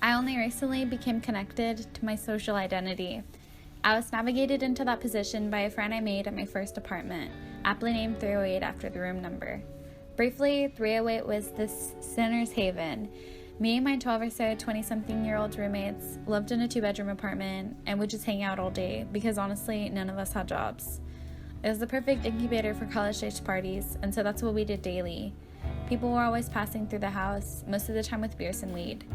I only recently became connected to my social identity. I was navigated into that position by a friend I made at my first apartment, aptly named 308 after the room number. Briefly, 308 was this sinner's haven. Me and my 12 or so 20-something-year-old roommates lived in a 2-bedroom apartment and would just hang out all day because honestly, none of us had jobs. It was the perfect incubator for college-age parties, and so that's what we did daily. People were always passing through the house, most of the time with beers and weed.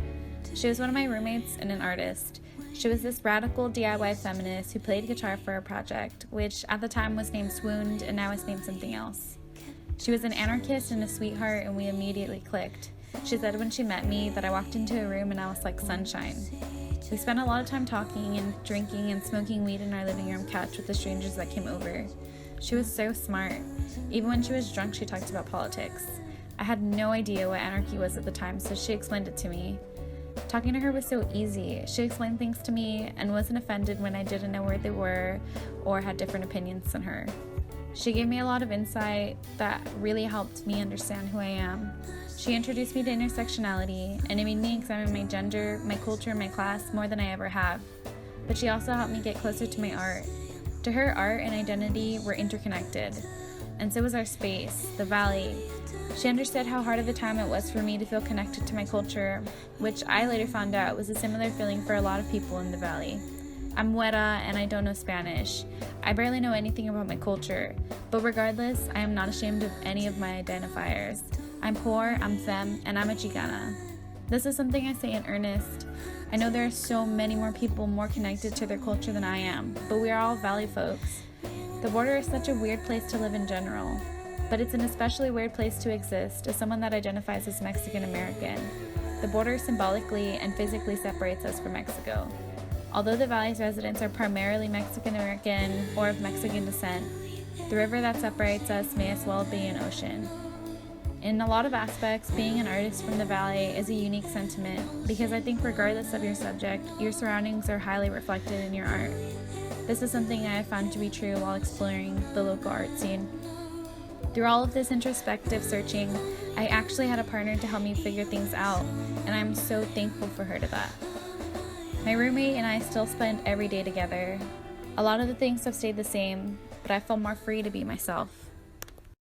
She was one of my roommates and an artist. She was this radical DIY feminist who played guitar for a project, which at the time was named Swooned and now is named something else. She was an anarchist and a sweetheart, and we immediately clicked. She said when she met me that I walked into a room and I was like sunshine. We spent a lot of time talking and drinking and smoking weed in our living room couch with the strangers that came over. She was so smart. Even when she was drunk, she talked about politics. I had no idea what anarchy was at the time, so she explained it to me. Talking to her was so easy. She explained things to me and wasn't offended when I didn't know where they were or had different opinions than her. She gave me a lot of insight that really helped me understand who I am. She introduced me to intersectionality, and it made me examine my gender, my culture, and my class more than I ever have. But she also helped me get closer to my art. To her, art and identity were interconnected, and so was our space, the valley. She understood how hard of a time it was for me to feel connected to my culture, which I later found out was a similar feeling for a lot of people in the valley. I'm Güera and I don't know Spanish. I barely know anything about my culture, but regardless, I am not ashamed of any of my identifiers. I'm poor, I'm femme, and I'm a Chicana. This is something I say in earnest. I know there are so many more people more connected to their culture than I am, but we are all valley folks. The border is such a weird place to live in general, but it's an especially weird place to exist as someone that identifies as Mexican American. The border symbolically and physically separates us from Mexico. Although the valley's residents are primarily Mexican American or of Mexican descent, the river that separates us may as well be an ocean. In a lot of aspects, being an artist from the valley is a unique sentiment because I think regardless of your subject, your surroundings are highly reflected in your art. This is something I have found to be true while exploring the local art scene. Through all of this introspective searching, I actually had a partner to help me figure things out, and I'm so thankful for her to that. My roommate and I still spend every day together. A lot of the things have stayed the same, but I feel more free to be myself.